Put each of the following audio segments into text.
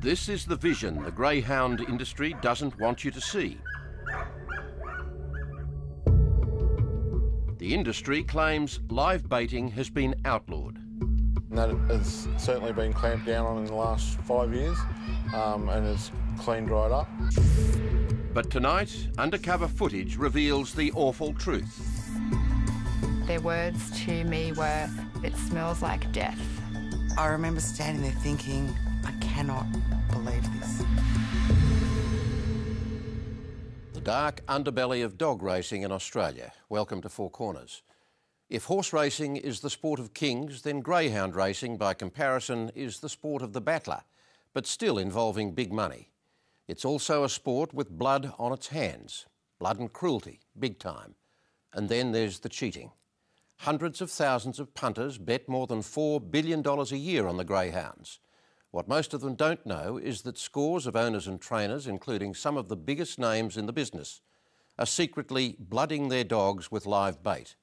This is the vision the greyhound industry doesn't want you to see. The industry claims live baiting has been outlawed. That has certainly been clamped down on in the last 5 years and it's cleaned right up. But tonight, undercover footage reveals the awful truth. Their words to me were, "It smells like death." I remember standing there thinking, I cannot believe this. The dark underbelly of dog racing in Australia. Welcome to Four Corners. If horse racing is the sport of kings, then greyhound racing, by comparison, is the sport of the battler, but still involving big money. It's also a sport with blood on its hands. Blood and cruelty, big time. And then there's the cheating. Hundreds of thousands of punters bet more than $4 billion a year on the greyhounds. What most of them don't know is that scores of owners and trainers, including some of the biggest names in the business, are secretly blooding their dogs with live bait.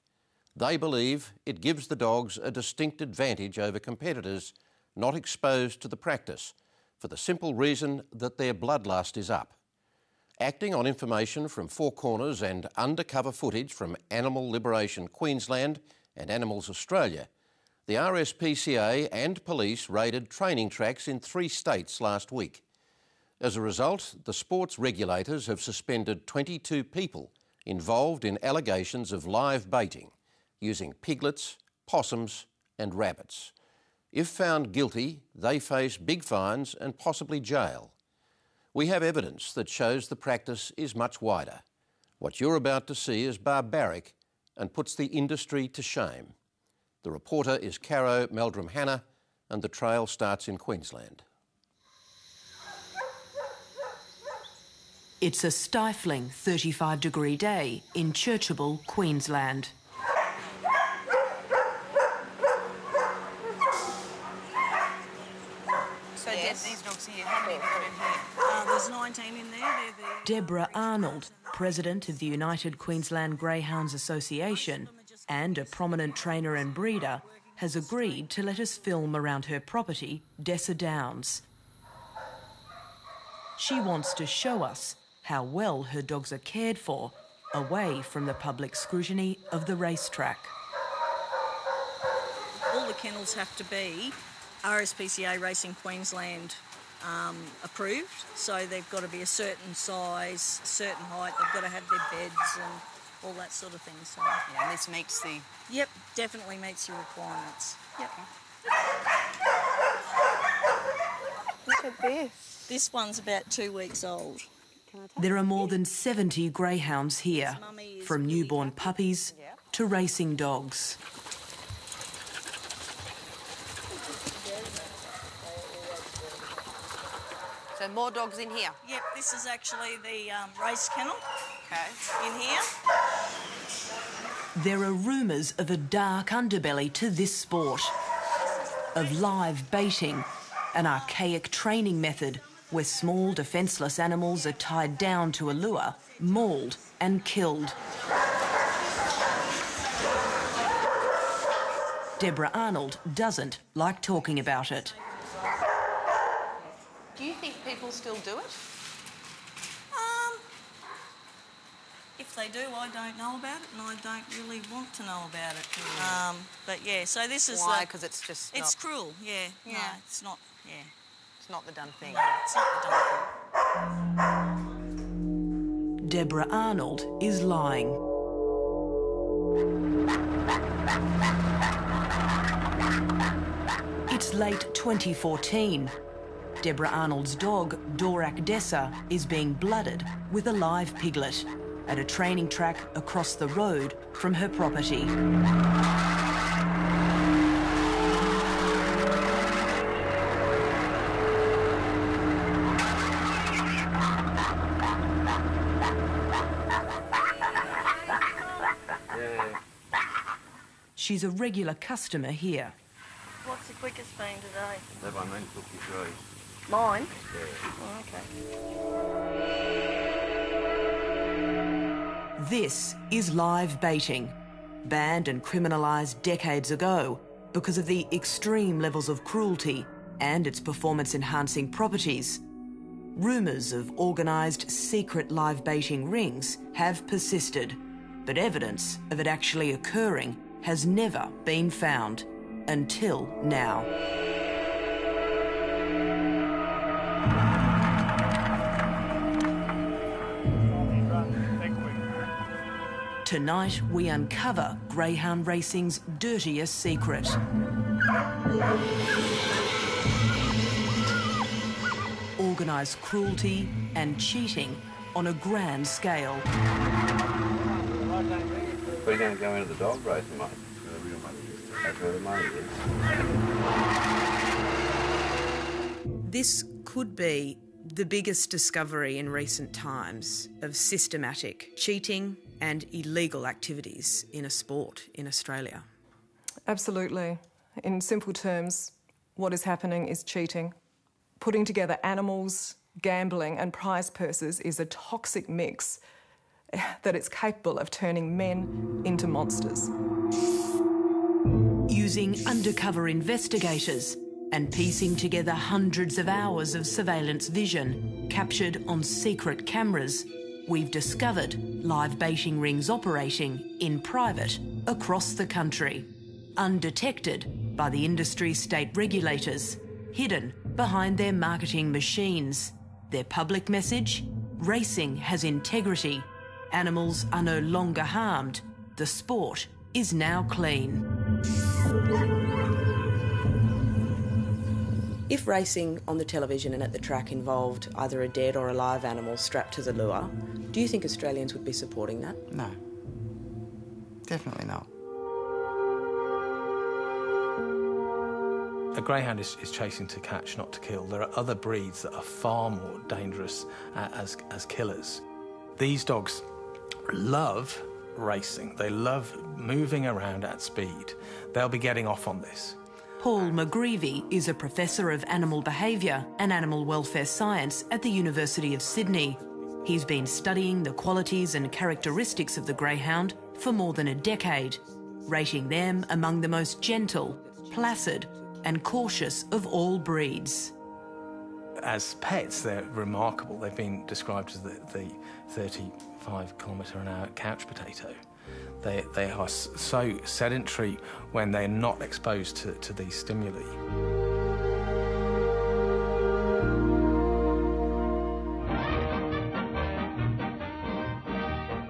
They believe it gives the dogs a distinct advantage over competitors not exposed to the practice, for the simple reason that their bloodlust is up. Acting on information from Four Corners and undercover footage from Animal Liberation Queensland and Animals Australia, the RSPCA and police raided training tracks in 3 states last week. As a result, the sports regulators have suspended 22 people involved in allegations of live baiting, using piglets, possums and rabbits. If found guilty, they face big fines and possibly jail. We have evidence that shows the practice is much wider. What you're about to see is barbaric and puts the industry to shame. The reporter is Caro Meldrum-Hanna, and the trail starts in Queensland. It's a stifling 35-degree day in Churchable, Queensland. So these dogs here, how many have we got in here? There's 19 in there. Deborah Arnold, president of the United Queensland Greyhounds Association and a prominent trainer and breeder, has agreed to let us film around her property, Dessa Downs. She wants to show us how well her dogs are cared for, away from the public scrutiny of the racetrack. All the kennels have to be RSPCA Racing Queensland approved, so they've got to be a certain size, a certain height, they've got to have their beds and all that sort of thing. So yeah, and this meets the... Yep, definitely meets your requirements. Yep. Look at this. This one's about 2 weeks old. There are more than 70 greyhounds here, from newborn puppies to racing dogs. So more dogs in here? Yep, this is actually the race kennel. Okay. In here. There are rumours of a dark underbelly to this sport, of live baiting, an archaic training method where small defenceless animals are tied down to a lure, mauled and killed. Deborah Arnold doesn't like talking about it. Do you think people still do it? If they do, I don't know about it, and I don't really want to know about it. But yeah, so this is... Why? Because it's just It's not... cruel, yeah. Yeah. No, it's not, yeah. It's not the done thing. No, it's not the done thing. Deborah Arnold is lying. It's late 2014. Deborah Arnold's dog, Dorak Dessa, is being blooded with a live piglet at a training track across the road from her property. She's a regular customer here. What's the quickest been today? That one then, 53. Mine? Yeah. Oh, okay. This is live baiting, banned and criminalised decades ago because of the extreme levels of cruelty and its performance-enhancing properties. Rumours of organised secret live baiting rings have persisted, but evidence of it actually occurring has never been found, until now. Tonight, we uncover greyhound racing's dirtiest secret. Organised cruelty and cheating on a grand scale. We're going to go into the dog racing, mate. That's where the money is. This could be the biggest discovery in recent times of systematic cheating and illegal activities in a sport in Australia. Absolutely. In simple terms, what is happening is cheating. Putting together animals, gambling and prize purses is a toxic mix that it's capable of turning men into monsters. Using undercover investigators and piecing together hundreds of hours of surveillance vision captured on secret cameras, we've discovered live baiting rings operating in private across the country, undetected by the industry's state regulators, hidden behind their marketing machines. Their public message? Racing has integrity. Animals are no longer harmed. The sport is now clean. If racing on the television and at the track involved either a dead or a live animal strapped to the lure, do you think Australians would be supporting that? No. Definitely not. A greyhound is chasing to catch, not to kill. There are other breeds that are far more dangerous as killers. These dogs love racing. They love moving around at speed. They'll be getting off on this. Paul McGreevy is a professor of animal behaviour and animal welfare science at the University of Sydney. He's been studying the qualities and characteristics of the greyhound for more than a decade, rating them among the most gentle, placid and cautious of all breeds. As pets, they're remarkable. They've been described as the 35-kilometre-an-hour couch potato. They are so sedentary when they're not exposed to these stimuli.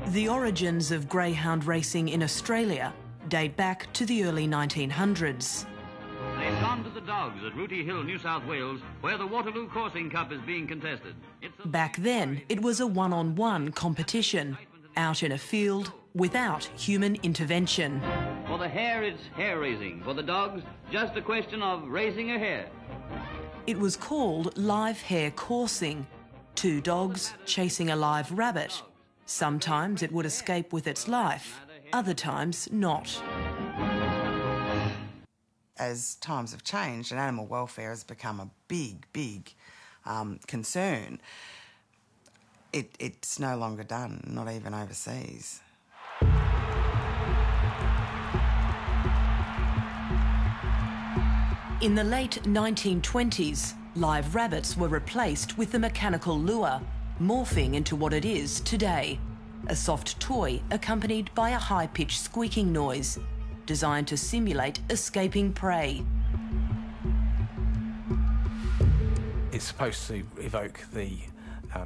The origins of greyhound racing in Australia date back to the early 1900s. They've gone to the dogs at Rooty Hill, New South Wales, where the Waterloo Coursing Cup is being contested. Back then, it was a one-on-one competition, out in a field without human intervention. For the hare, it's hare raising. For the dogs, just a question of raising a hare. It was called live hare coursing. Two dogs chasing a live rabbit. Sometimes it would escape with its life, other times not. As times have changed and animal welfare has become a big concern, it's no longer done, not even overseas. In the late 1920s, live rabbits were replaced with the mechanical lure, morphing into what it is today, a soft toy accompanied by a high-pitched squeaking noise, designed to simulate escaping prey. It's supposed to evoke the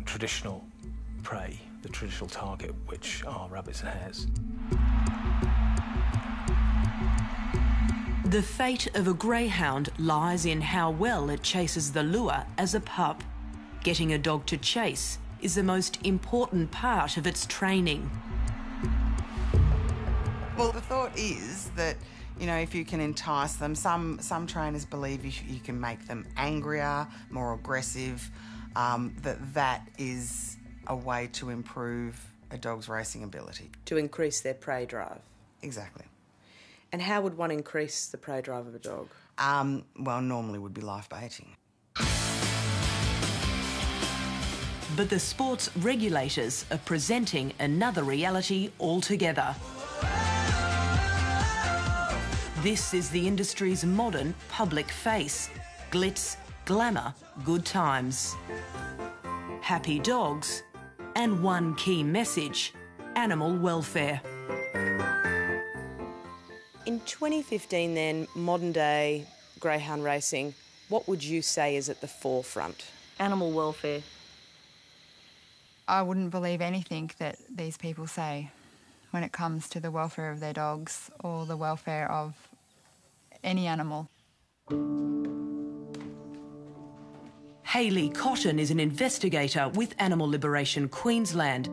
traditional prey, the traditional target, which are rabbits and hares. The fate of a greyhound lies in how well it chases the lure as a pup. Getting a dog to chase is the most important part of its training. Well, the thought is that, you know, if you can entice them, some trainers believe you can make them angrier, more aggressive, that is a way to improve a dog's racing ability. To increase their prey drive? Exactly. And how would one increase the prey drive of a dog? Well, normally would be live baiting. But the sports regulators are presenting another reality altogether. This is the industry's modern public face, glitz, glamour, good times. Happy dogs, and one key message: animal welfare. In 2015 then, modern day greyhound racing, what would you say is at the forefront? Animal welfare. I wouldn't believe anything that these people say when it comes to the welfare of their dogs or the welfare of any animal. Hayley Cotton is an investigator with Animal Liberation Queensland,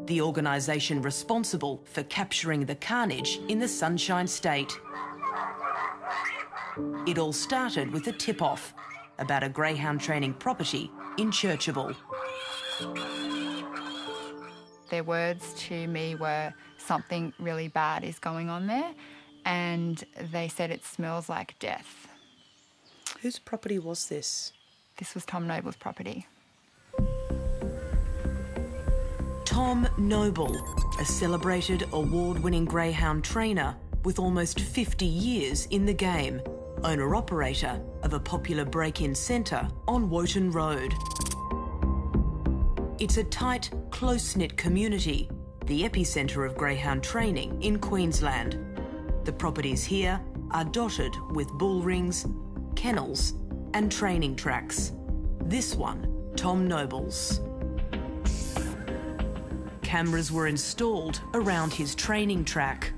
the organisation responsible for capturing the carnage in the Sunshine State. It all started with a tip-off about a greyhound training property in Churchable. Their words to me were, something really bad is going on there, and they said it smells like death. Whose property was this? This was Tom Noble's property. Tom Noble, a celebrated award-winning greyhound trainer with almost 50 years in the game, owner-operator of a popular break-in centre on Wotan Road. It's a tight, close-knit community, the epicentre of greyhound training in Queensland. The properties here are dotted with bull rings, kennels and training tracks. This one, Tom Noble's. Cameras were installed around his training track.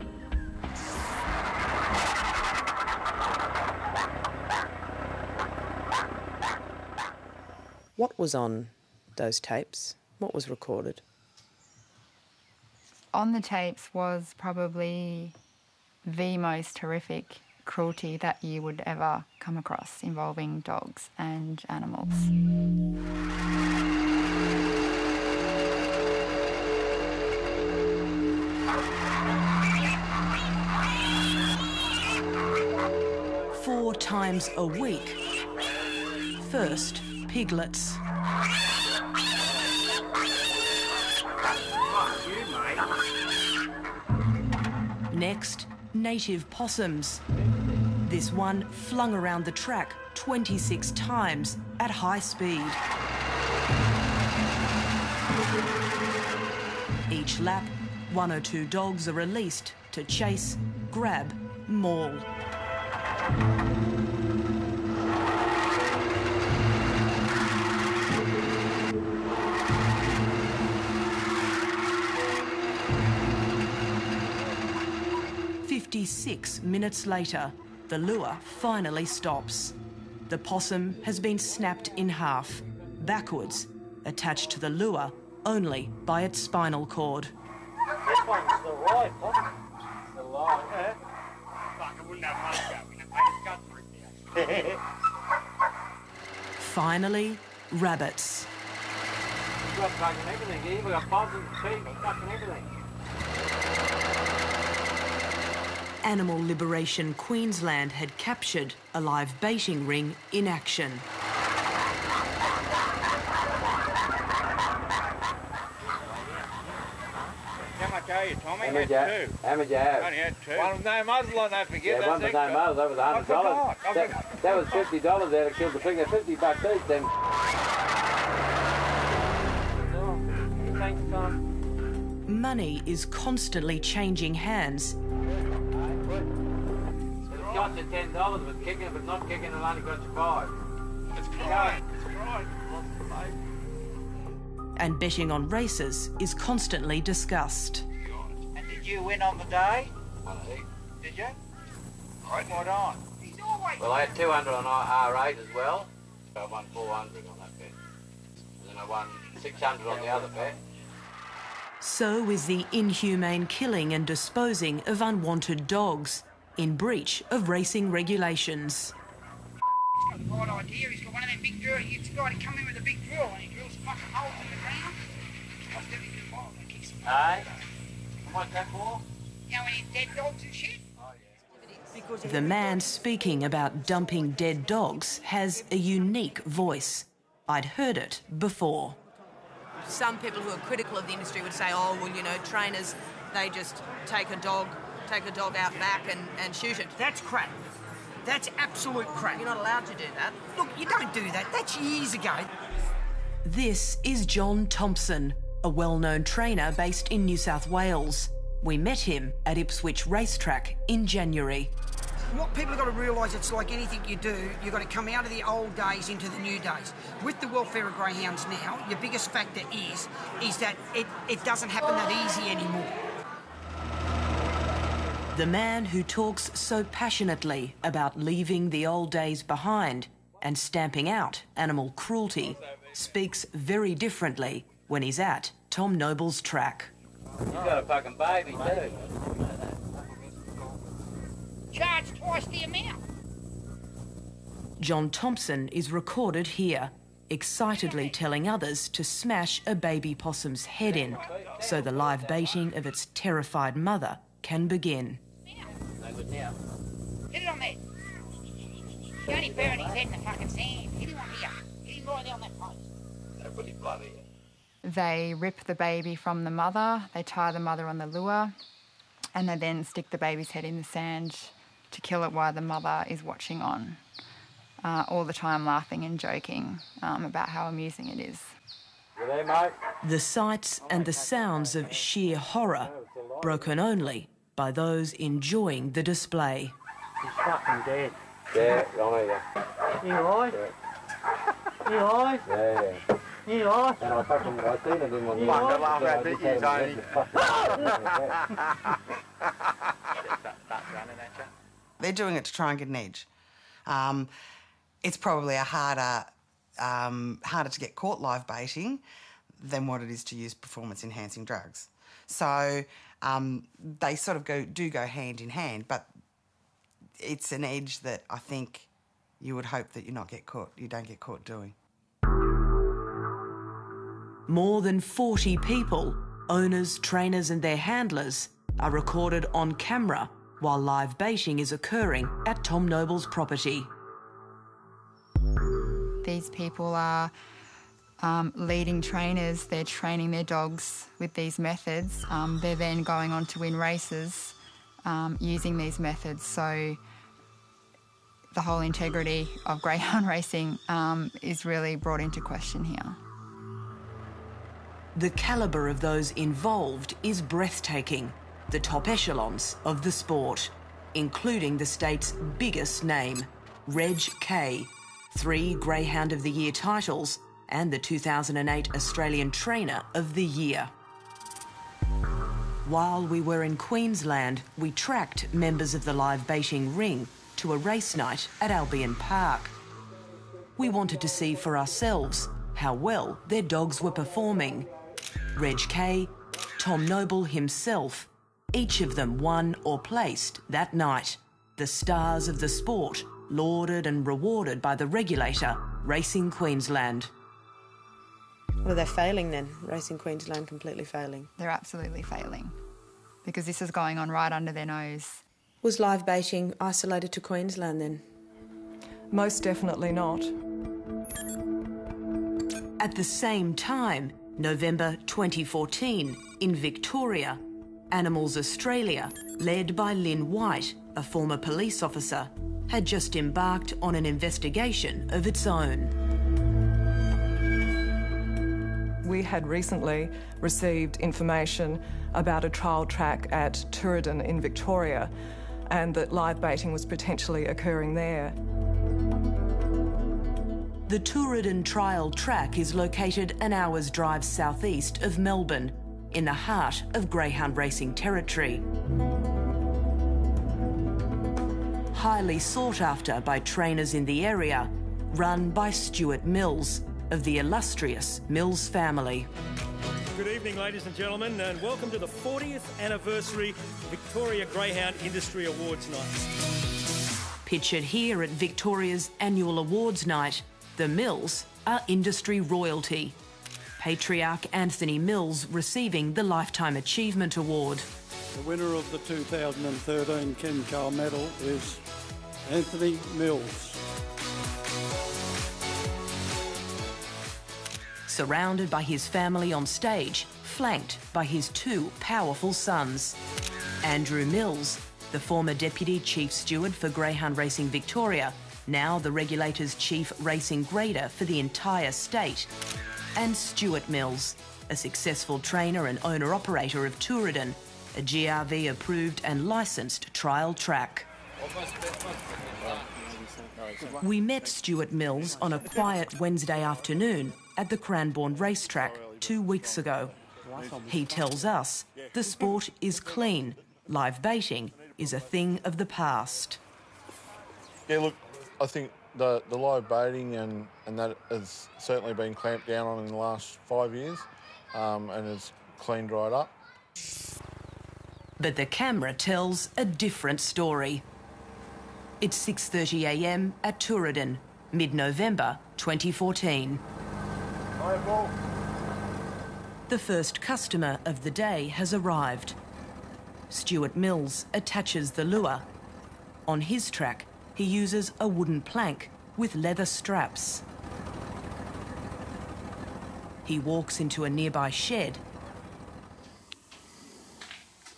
What was on those tapes? What was recorded? On the tapes was probably the most horrific cruelty that you would ever come across involving dogs and animals. Four times a week. First, piglets. Next, native possums. This one flung around the track 26 times at high speed. Each lap, 1 or 2 dogs are released to chase, grab, maul. "56 minutes later, the lure finally stops. The possum has been snapped in half, backwards, attached to the lure only by its spinal cord. This one's still alive, huh? Still alive, yeah. Fuck, I wouldn't have money going. I'd gun for it now. Finally, rabbits. We've got fucking everything here. We've got possums, sheep, fucking everything. Animal Liberation Queensland had captured a live baiting ring in action. How much are you, Tommy? How much you have? How much you have? Only had 2. One was no muzzle on, don't forget. Yeah, one was no muzzle, that was $100. That was $50 there to kill the pig. They're $50 each then. Thanks, Tom. Money is constantly changing hands. It cost you $10 if it's kicking, if it's not kicking, it'll only cost you $5. It's crying. It's crying. and betting on races is constantly discussed. And did you win on the day? One of these. Did you? Right. What on? Well, I had 200 on R8 as well. So I won 400 on that bet. And then I won 600 on the other bet. So is the inhumane killing and disposing of unwanted dogs in breach of racing regulations. He's got the right idea. He's got one of them big drills. He's got to come in with a big drill and he drills fucking holes in the ground. Cost everything wild. They kick some. Hey? What's that for? You know, any dead dogs and shit? The man speaking about dumping dead dogs has a unique voice. I'd heard it before. Some people who are critical of the industry would say, oh, well, you know, trainers, they just take a dog out back and shoot it. That's crap. That's absolute crap. You're not allowed to do that. Look, you don't do that. That's years ago. This is John Thompson, a well-known trainer based in New South Wales. We met him at Ipswich Racetrack in January. What people have got to realise, it's like anything you do, you've got to come out of the old days into the new days. With the welfare of greyhounds now, your biggest factor is that it doesn't happen that easy anymore. The man who talks so passionately about leaving the old days behind and stamping out animal cruelty speaks very differently when he's at Tom Noble's track. You've got a fucking baby too. Charge twice the amount. John Thompson is recorded here, excitedly telling others to smash a baby possum's head in so the live baiting of its terrified mother can begin. No good now. Hit it on there. You only burying his head in the fucking sand. Hit him on here. Hit him right there on that post. Don't put his blood in. They rip the baby from the mother, they tie the mother on the lure, and they then stick the baby's head in the sand to kill it while the mother is watching on, all the time laughing and joking about how amusing it is. Good day, mate. The sights and the sounds of sheer horror, broken only by those enjoying the display. He's fucking dead. Yeah, I know you. You alright? You alright? Yeah. You alright? And I seen it in my You alright? laugh at that, you Tony. They're doing it to try and get an edge. It's probably harder to get caught live baiting than what it is to use performance-enhancing drugs. So they sort of go hand in hand, but it's an edge that I think you would hope that you don't get caught doing. More than 40 people, owners, trainers and their handlers, are recorded on camera while live baiting is occurring at Tom Noble's property. These people are leading trainers. They're training their dogs with these methods. They're then going on to win races using these methods. So the whole integrity of greyhound racing is really brought into question here. The calibre of those involved is breathtaking, the top echelons of the sport, including the state's biggest name, Reg K, 3 Greyhound of the Year titles and the 2008 Australian Trainer of the Year. While we were in Queensland, we tracked members of the live baiting ring to a race night at Albion Park. We wanted to see for ourselves how well their dogs were performing. Reg K, Tom Noble himself, each of them won or placed that night. The stars of the sport, lauded and rewarded by the regulator, Racing Queensland. Well, are they failing then? Racing Queensland completely failing? They're absolutely failing because this is going on right under their nose. Was live baiting isolated to Queensland then? Most definitely not. At the same time, November 2014, in Victoria, Animals Australia, led by Lynn White, a former police officer, had just embarked on an investigation of its own. We had recently received information about a trial track at Tooradin in Victoria and that live baiting was potentially occurring there. The Tooradin trial track is located an hour's drive southeast of Melbourne, in the heart of greyhound racing territory. Highly sought after by trainers in the area, run by Stuart Mills, of the illustrious Mills family. Good evening, ladies and gentlemen, and welcome to the 40th anniversary Victoria Greyhound Industry Awards Night. Pictured here at Victoria's annual awards night, the Mills are industry royalty. Patriarch Anthony Mills receiving the Lifetime Achievement Award. The winner of the 2013 Ken Carl Medal is Anthony Mills. Surrounded by his family on stage, flanked by his 2 powerful sons. Andrew Mills, the former Deputy Chief Steward for Greyhound Racing Victoria, now the regulator's chief racing grader for the entire state, and Stuart Mills, a successful trainer and owner-operator of Tooradin, a GRV-approved and licensed trial track. We met Stuart Mills on a quiet Wednesday afternoon at the Cranbourne racetrack 2 weeks ago. He tells us the sport is clean. Live baiting is a thing of the past. Yeah, look, I think the live baiting and that has certainly been clamped down on in the last 5 years and has cleaned right up. But the camera tells a different story. It's 6:30 a.m. at Tooradin, mid-November 2014. The first customer of the day has arrived. Stuart Mills attaches the lure. On his track, he uses a wooden plank with leather straps. He walks into a nearby shed.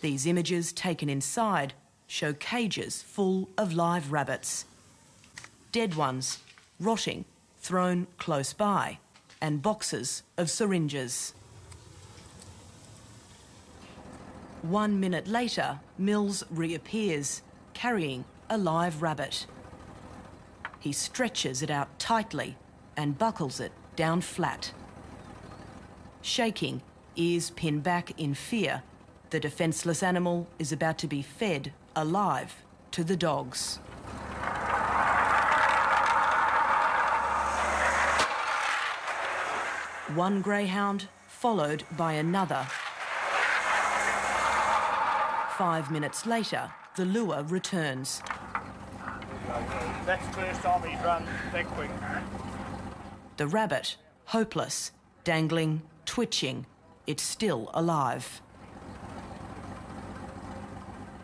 These images taken inside show cages full of live rabbits. Dead ones, rotting, thrown close by, and boxes of syringes. 1 minute later, Mills reappears, carrying a live rabbit. He stretches it out tightly and buckles it down flat. Shaking, ears pinned back in fear, the defenceless animal is about to be fed alive to the dogs. One greyhound followed by another. 5 minutes later, the lure returns. That's the first time he's run that quick. The rabbit, hopeless, dangling, twitching. It's still alive.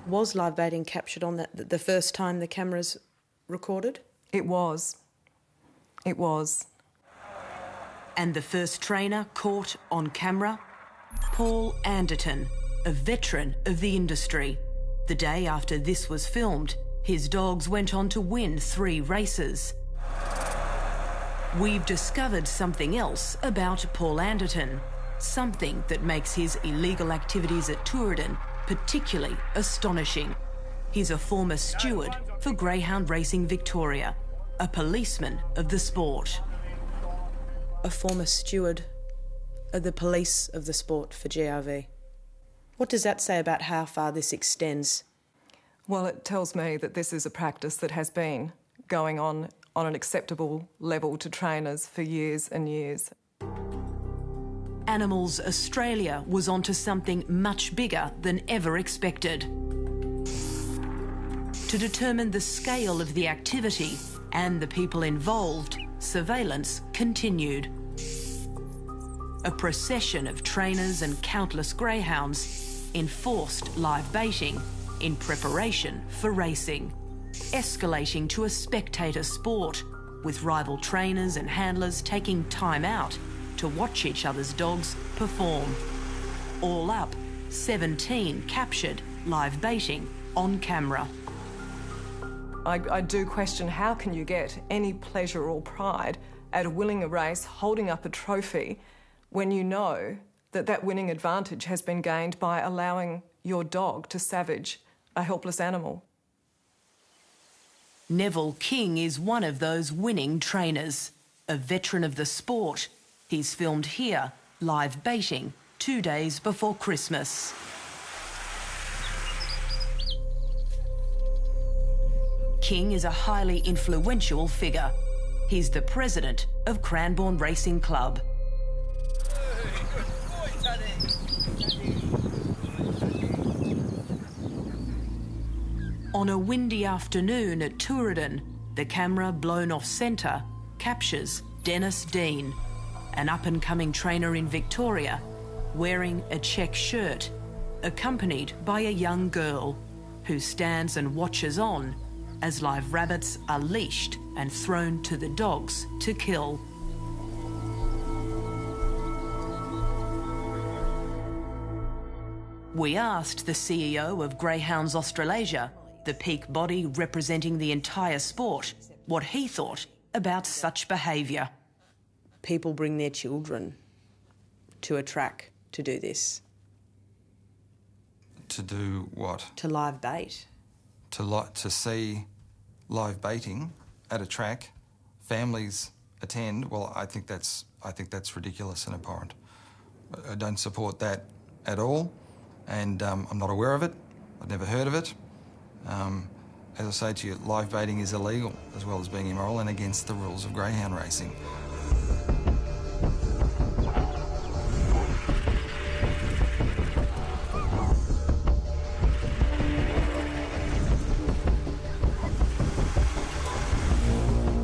Was live baiting captured on the first time the cameras recorded? It was. It was. And the first trainer caught on camera? Paul Anderton, a veteran of the industry. The day after this was filmed, his dogs went on to win 3 races. We've discovered something else about Paul Anderton, something that makes his illegal activities at Tooradin particularly astonishing. He's a former steward for Greyhound Racing Victoria, a policeman of the sport. A former steward of the police of the sport for GRV. What does that say about how far this extends? Well, it tells me that this is a practice that has been going on an acceptable level to trainers for years and years. Animals Australia was onto something much bigger than ever expected. To determine the scale of the activity and the people involved, surveillance continued. A procession of trainers and countless greyhounds enforced live baiting in preparation for racing, escalating to a spectator sport, with rival trainers and handlers taking time out to watch each other's dogs perform. All up, 17 captured live baiting on camera. I do question, how can you get any pleasure or pride out of winning a race, holding up a trophy, when you know that that winning advantage has been gained by allowing your dog to savage a helpless animal? Neville King is one of those winning trainers, a veteran of the sport. He's filmed here, live baiting, 2 days before Christmas. King is a highly influential figure. He's the president of Cranbourne Racing Club. On a windy afternoon at Tooradin, the camera blown off centre captures Dennis Dean, an up-and-coming trainer in Victoria, wearing a check shirt, accompanied by a young girl who stands and watches on as live rabbits are leashed and thrown to the dogs to kill. We asked the CEO of Greyhounds Australasia the peak body representing the entire sport, what he thought about such behaviour. People bring their children to a track to do this. To do what? To live bait. To see live baiting at a track, families attend. Well, I think that's ridiculous and abhorrent. I don't support that at all, and I'm not aware of it. I've never heard of it. As I say to you, live baiting is illegal as well as being immoral and against the rules of greyhound racing.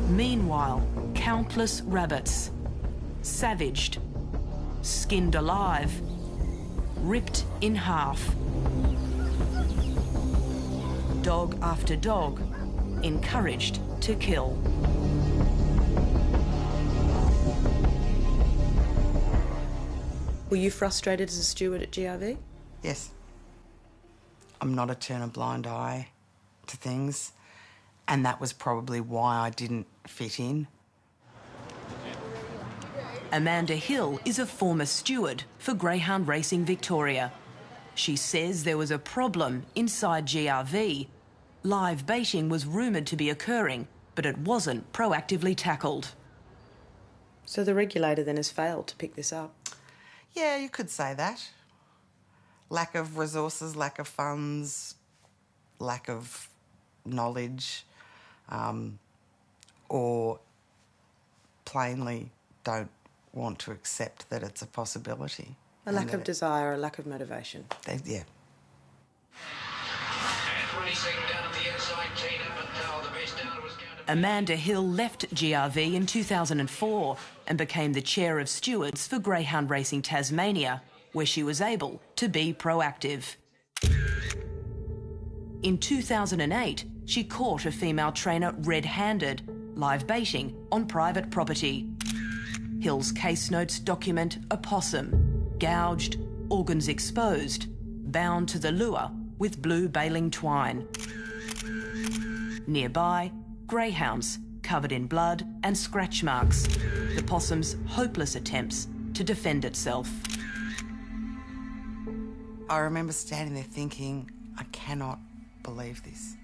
Meanwhile, countless rabbits, savaged, skinned alive, ripped in half. Dog after dog, encouraged to kill. Were you frustrated as a steward at GRV? Yes. I'm not a turn a blind eye to things, and that was probably why I didn't fit in. Amanda Hill is a former steward for Greyhound Racing Victoria. She says there was a problem inside GRV. Live baiting was rumoured to be occurring, but it wasn't proactively tackled. So the regulator then has failed to pick this up? Yeah, you could say that. Lack of resources, lack of funds, lack of knowledge, or plainly don't want to accept that it's a possibility. A lack of desire, a lack of motivation. Yeah. Amanda Hill left GRV in 2004 and became the chair of stewards for Greyhound Racing Tasmania, where she was able to be proactive. In 2008, she caught a female trainer red-handed, live baiting on private property. Hill's case notes document a possum, gouged, organs exposed, bound to the lure with blue baling twine. Nearby, greyhounds covered in blood and scratch marks, the possum's hopeless attempts to defend itself. I remember standing there thinking, I cannot believe this.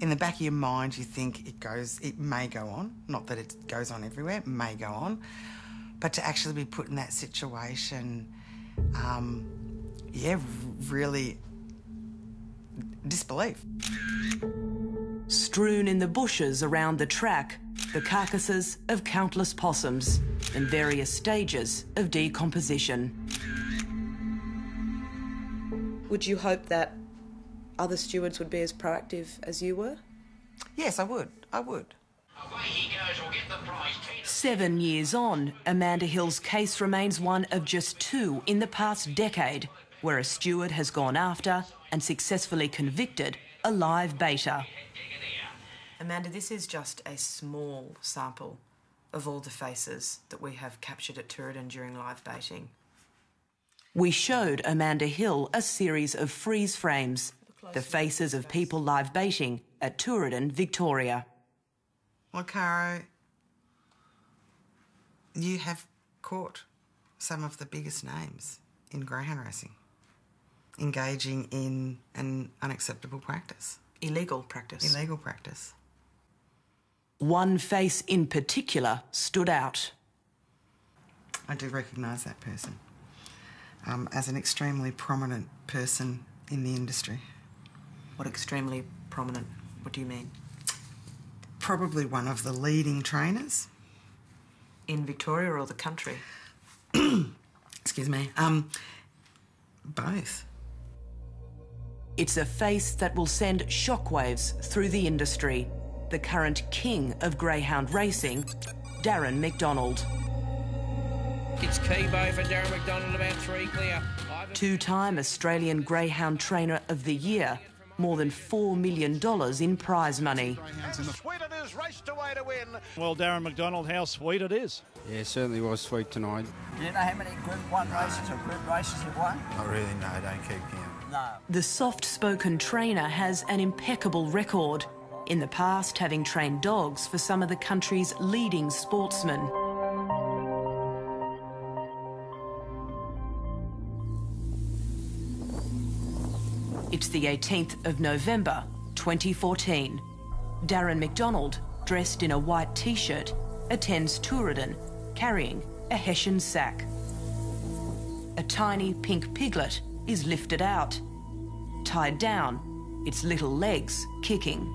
In the back of your mind, you think it may go on. Not that it goes on everywhere, it may go on. But to actually be put in that situation, really disbelief. Strewn in the bushes around the track, the carcasses of countless possums in various stages of decomposition. Would you hope that other stewards would be as proactive as you were? Yes, I would. 7 years on, Amanda Hill's case remains one of just two in the past decade where a steward has gone after and successfully convicted a live baiter. Amanda, this is just a small sample of all the faces that we have captured at Tooradin during live baiting. We showed Amanda Hill a series of freeze frames, the faces of people live baiting at Tooradin, Victoria. Well, Caro, you have caught some of the biggest names in greyhound racing engaging in an unacceptable practice. Illegal practice. Illegal practice. One face in particular stood out. I do recognise that person as an extremely prominent person in the industry. What extremely prominent? What do you mean? Probably one of the leading trainers. In Victoria or the country? Excuse me. Both. It's a face that will send shockwaves through the industry. The current king of greyhound racing, Darren McDonald. It's Kibo for Darren McDonald, about 3 clear. Two-time Australian Greyhound Trainer of the Year, more than $4 million in prize money. Well, Darren McDonald, how sweet it is. Yeah, it certainly was sweet tonight. Do you know how many Group 1 races or Group races you've won? Not really, no, I don't keep count. No. The soft-spoken trainer has an impeccable record, in the past having trained dogs for some of the country's leading sportsmen. It's the 18th of November, 2014. Darren McDonald, dressed in a white T-shirt, attends Tooradin, carrying a Hessian sack. A tiny pink piglet is lifted out, tied down, its little legs kicking.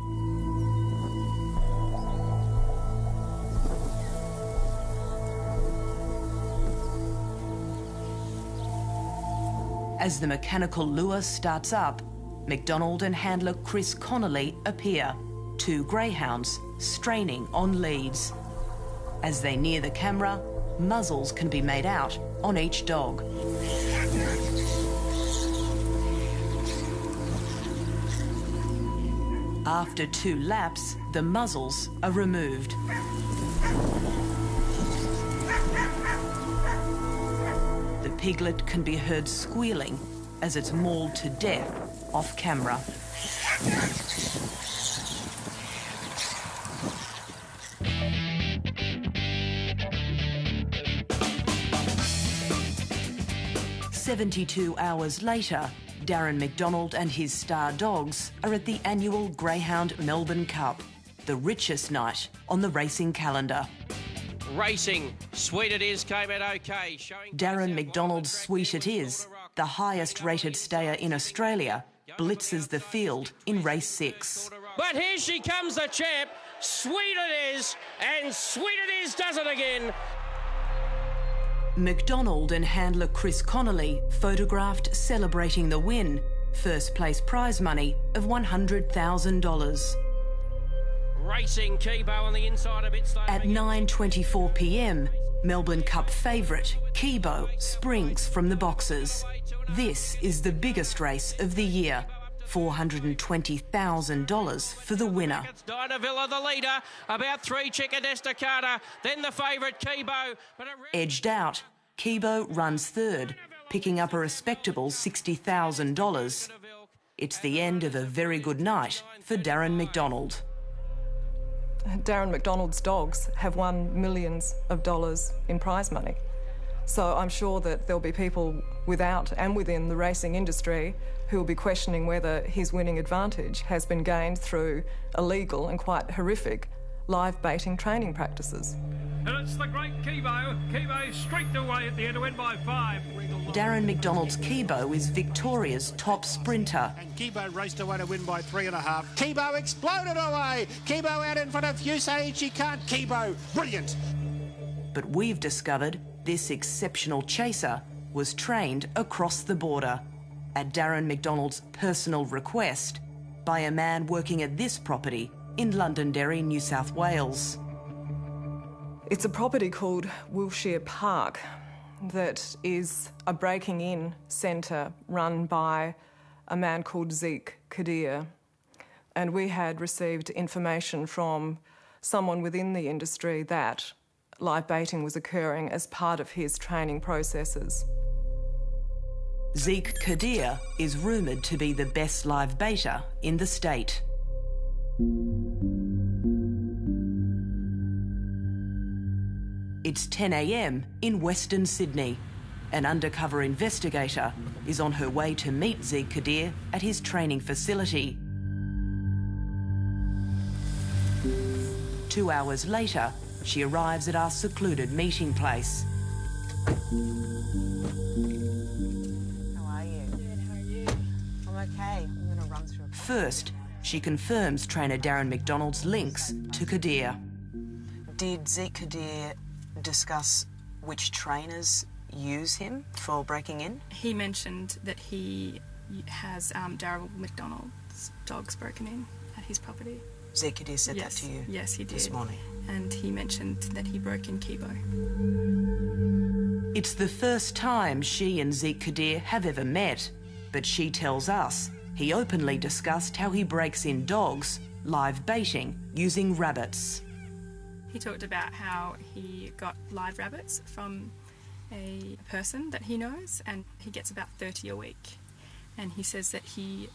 As the mechanical lure starts up, McDonald and handler Chris Connolly appear, 2 greyhounds straining on leads. As they near the camera, muzzles can be made out on each dog. After 2 laps, the muzzles are removed. The piglet can be heard squealing as it's mauled to death off camera. "72 hours later, Darren McDonald and his star dogs are at the annual Greyhound Melbourne Cup, the richest night on the racing calendar. Racing, Sweet It Is came out OK. Darren McDonald's Sweet It Is, the highest rated stayer in Australia, blitzes the field in race 6. But here she comes, the champ. Sweet It Is, and Sweet It Is does it again. McDonald and handler Chris Connolly photographed celebrating the win, first place prize money of $100,000. Racing Kibo on the inside a bit slow. At 9:24 p.m, Melbourne Cup favourite Kibo springs from the boxes. This is the biggest race of the year. $420,000 for the winner. Dinah Villa, the leader, about 3 Chicken Estacada, then the favourite Kibo. Edged out, Kibo runs third, picking up a respectable $60,000. It's the end of a very good night for Darren McDonald. Darren McDonald's dogs have won millions of dollars in prize money. So I'm sure that there'll be people without and within the racing industry who will be questioning whether his winning advantage has been gained through illegal and quite horrific live baiting training practices. And it's the great Kibo. Kibo streaked away at the end to win by 5. Darren McDonald's Kibo is Victoria's top sprinter. And Kibo raced away to win by 3.5. Kibo exploded away. Kibo out in front of Usage Khan. Kibo, brilliant. But we've discovered this exceptional chaser was trained across the border at Darren McDonald's personal request by a man working at this property in Londonderry, New South Wales. It's a property called Wilshire Park that is a breaking-in centre run by a man called Zeke Kadir. And we had received information from someone within the industry that live baiting was occurring as part of his training processes. Zeke Kadir is rumoured to be the best live baiter in the state. It's 10 a.m. in Western Sydney. An undercover investigator is on her way to meet Zeke Kadir at his training facility. 2 hours later, she arrives at our secluded meeting place. How are you? Good, how are you? I'm okay. I'm going to run through. First, she confirms trainer Darren McDonald's links to Kadir. Did Zeke Kadir discuss which trainers use him for breaking in? He mentioned that he has Darryl McDonald's dogs broken in at his property. Zeke Kadir said that to you? Yes, he did. This morning? And he mentioned that he broke in Kibo. It's the first time she and Zeke Kadir have ever met, but she tells us he openly discussed how he breaks in dogs, live baiting, using rabbits. He talked about how he got live rabbits from a person that he knows, and he gets about 30 a week. And he says that he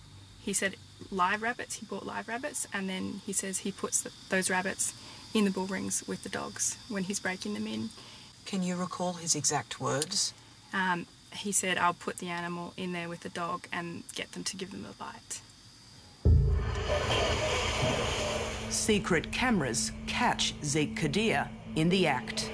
said live rabbits, he bought live rabbits, and then he says he puts those rabbits in the bull rings with the dogs when he's breaking them in. Can you recall his exact words? He said, I'll put the animal in there with the dog and get them to give them a bite. Secret cameras catch Zeke Kadir in the act.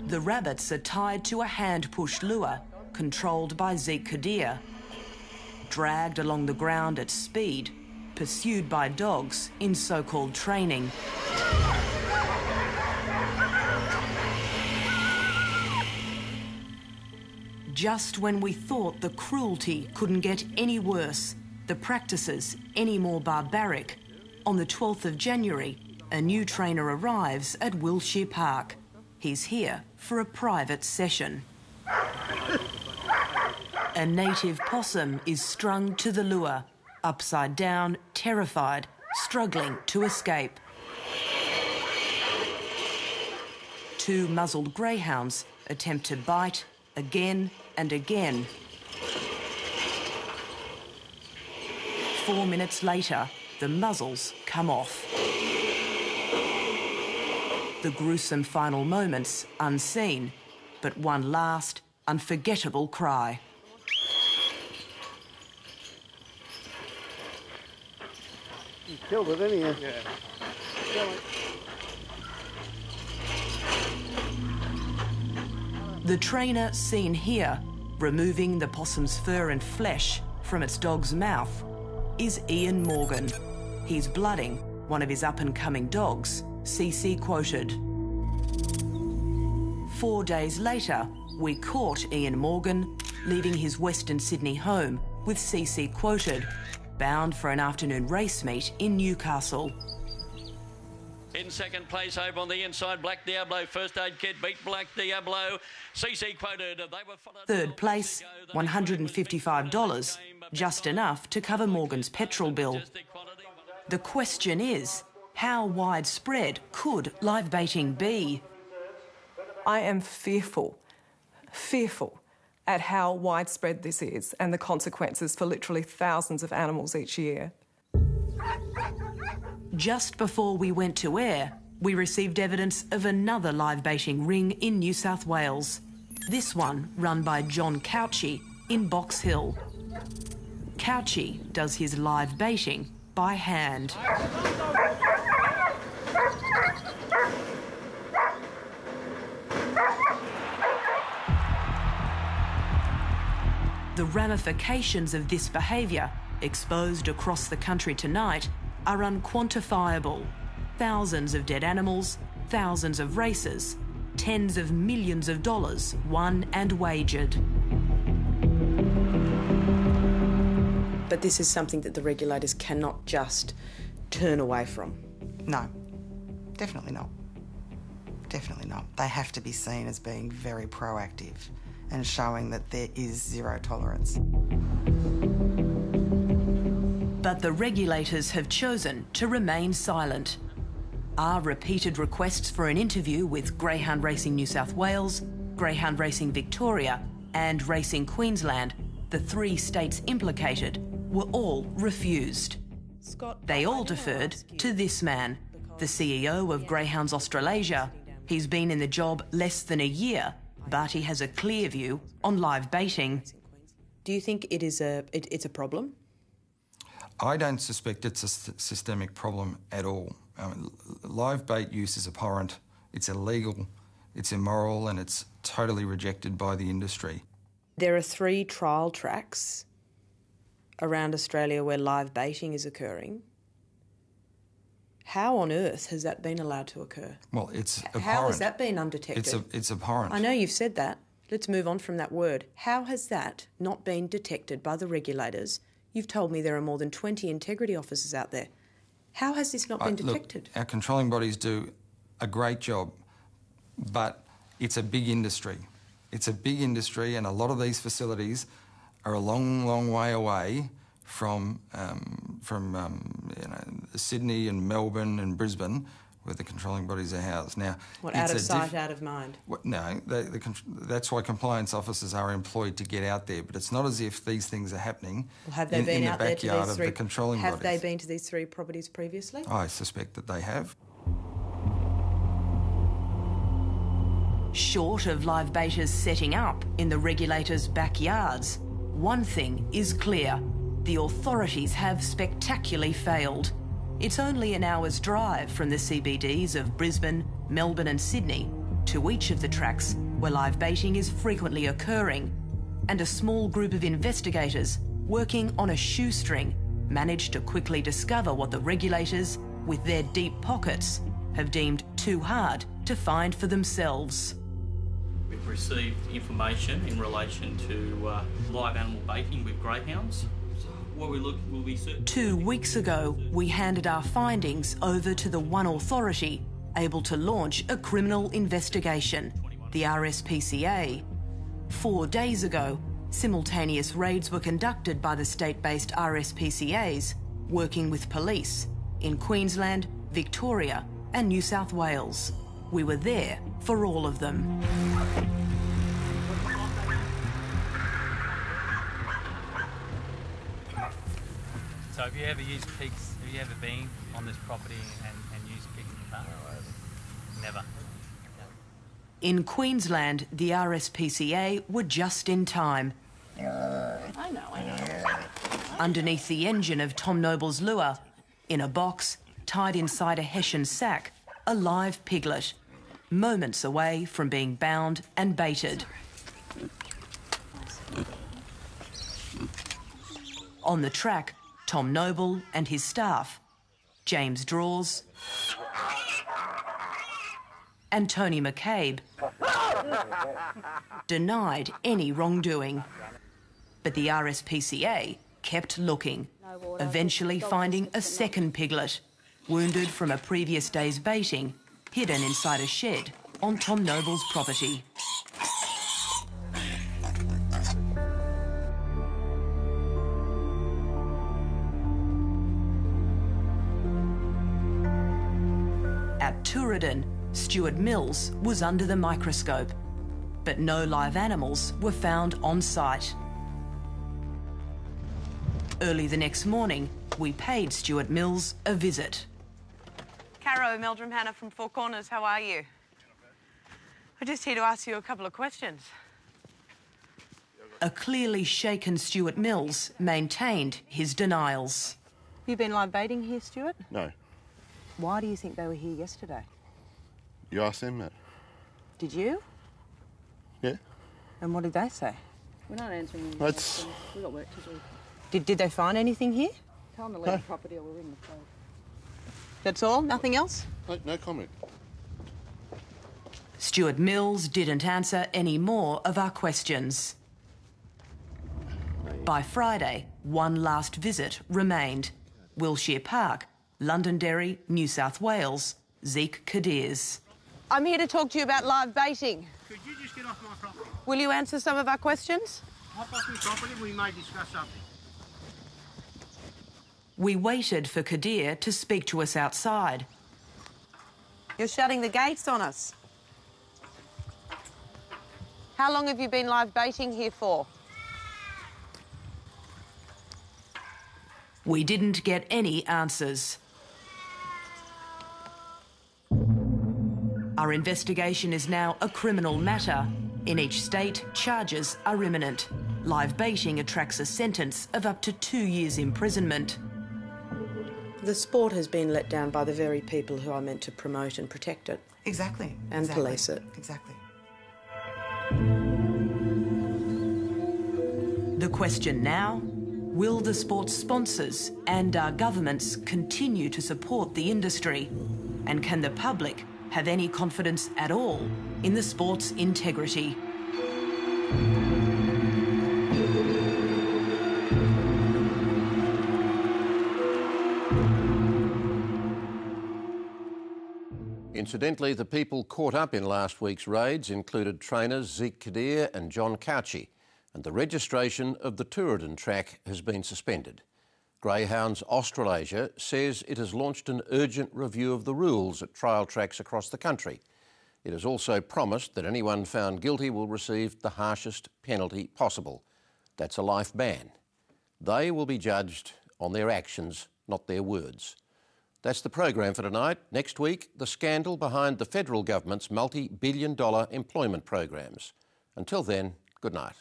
The rabbits are tied to a hand-push lure controlled by Zeke Kadir, dragged along the ground at speed, pursued by dogs in so-called training. Just when we thought the cruelty couldn't get any worse, the practices any more barbaric, on the 12th of January, a new trainer arrives at Wilshire Park. He's here for a private session. A native possum is strung to the lure, upside down, terrified, struggling to escape. Two muzzled greyhounds attempt to bite again and again. 4 minutes later, the muzzles come off. The gruesome final moments unseen, but one last, unforgettable cry. You killed it, didn't you? Yeah. The trainer seen here, removing the possum's fur and flesh from its dog's mouth, is Ian Morgan. He's blooding one of his up-and-coming dogs, CC Quoted. 4 days later, we caught Ian Morgan leaving his Western Sydney home with CC Quoted, bound for an afternoon race meet in Newcastle. In second place over on the inside, Black Diablo. First Aid Kit beat Black Diablo. CC Quoted. They were Third place, $155, just enough to cover Morgan's petrol bill. The question is, how widespread could live baiting be? I am fearful at how widespread this is and the consequences for literally thousands of animals each year. Just before we went to air, we received evidence of another live baiting ring in New South Wales. This one run by John Couchy in Box Hill. Couchy does his live baiting by hand. The ramifications of this behaviour, exposed across the country tonight, are unquantifiable. Thousands of dead animals, thousands of races, tens of millions of dollars won and wagered. But this is something that the regulators cannot just turn away from. No, definitely not. Definitely not. They have to be seen as being very proactive and showing that there is zero tolerance. But the regulators have chosen to remain silent. Our repeated requests for an interview with Greyhound Racing New South Wales, Greyhound Racing Victoria and Racing Queensland, the 3 states implicated, were all refused. They all deferred to this man, the CEO of Greyhounds Australasia. He's been in the job less than a year, but he has a clear view on live baiting. Do you think it's a problem? I don't suspect it's a systemic problem at all. Live bait use is abhorrent, it's illegal, it's immoral, and it's totally rejected by the industry. There are 3 trial tracks around Australia where live baiting is occurring. How on earth has that been allowed to occur? Well, it's abhorrent. How has that been undetected? It's abhorrent. I know you've said that. Let's move on from that word. How has that not been detected by the regulators? You've told me there are more than 20 integrity officers out there. How has this not been detected? Look, our controlling bodies do a great job, but it's a big industry. It's a big industry, and a lot of these facilities are a long, long way away from Sydney and Melbourne and Brisbane, where the controlling bodies are housed. Now, what, out of sight, out of mind? No, that's why compliance officers are employed to get out there. But it's not as if these things are happening in the backyard of the controlling bodies. Have they been to these 3 properties previously? I suspect that they have. Short of live baiters setting up in the regulators' backyards, one thing is clear: the authorities have spectacularly failed. It's only an hour's drive from the CBDs of Brisbane, Melbourne and Sydney to each of the tracks where live baiting is frequently occurring, and a small group of investigators working on a shoestring managed to quickly discover what the regulators, with their deep pockets, have deemed too hard to find for themselves. We've received information in relation to live animal baiting with greyhounds. 2 weeks ago, we handed our findings over to the one authority able to launch a criminal investigation, the RSPCA. 4 days ago, simultaneous raids were conducted by the state-based RSPCAs, working with police in Queensland, Victoria and New South Wales. We were there for all of them. So have you ever used pigs? Have you ever been on this property and used pigs in the past? Never. In Queensland, the RSPCA were just in time. I know. Underneath the engine of Tom Noble's lure, in a box, tied inside a Hessian sack, a live piglet, moments away from being bound and baited. On the track, Tom Noble and his staff, James Draws and Tony McCabe, denied any wrongdoing. But the RSPCA kept looking, eventually finding a second piglet, wounded from a previous day's baiting, hidden inside a shed on Tom Noble's property. At Tooradin, Stuart Mills was under the microscope, but no live animals were found on site. Early the next morning, we paid Stuart Mills a visit. Caro Meldrum Hanna from Four Corners, how are you? I'm just here to ask you a couple of questions. A clearly shaken Stuart Mills maintained his denials. You been live baiting here, Stuart? No. Why do you think they were here yesterday? You asked them that? Did you? Yeah. And what did they say? We're not answering any That's... questions. We've got work to do. Did they find anything here? Tell them to leave the property or we'll ring the police. That's all? Nothing else? No comment. Stuart Mills didn't answer any more of our questions. By Friday, one last visit remained. Wilshire Park, Londonderry, New South Wales, Zeke Cadiz. I'm here to talk to you about live baiting. Could you just get off my property? Will you answer some of our questions? Hop off my property, we may discuss something. We waited for Kadir to speak to us outside. You're shutting the gates on us. How long have you been live baiting here for? We didn't get any answers. Our investigation is now a criminal matter. In each state, charges are imminent. Live baiting attracts a sentence of up to 2 years' imprisonment. The sport has been let down by the very people who are meant to promote and protect it. Exactly. And police it. Exactly. The question now, will the sport's sponsors and our governments continue to support the industry? And can the public have any confidence at all in the sport's integrity? Incidentally, the people caught up in last week's raids included trainers Zeke Kadir and John Couchy, and the registration of the Tooradin track has been suspended. Greyhounds Australasia says it has launched an urgent review of the rules at trial tracks across the country. It has also promised that anyone found guilty will receive the harshest penalty possible. That's a life ban. They will be judged on their actions, not their words. That's the program for tonight. Next week, the scandal behind the federal government's multi-billion-dollar employment programs. Until then, good night.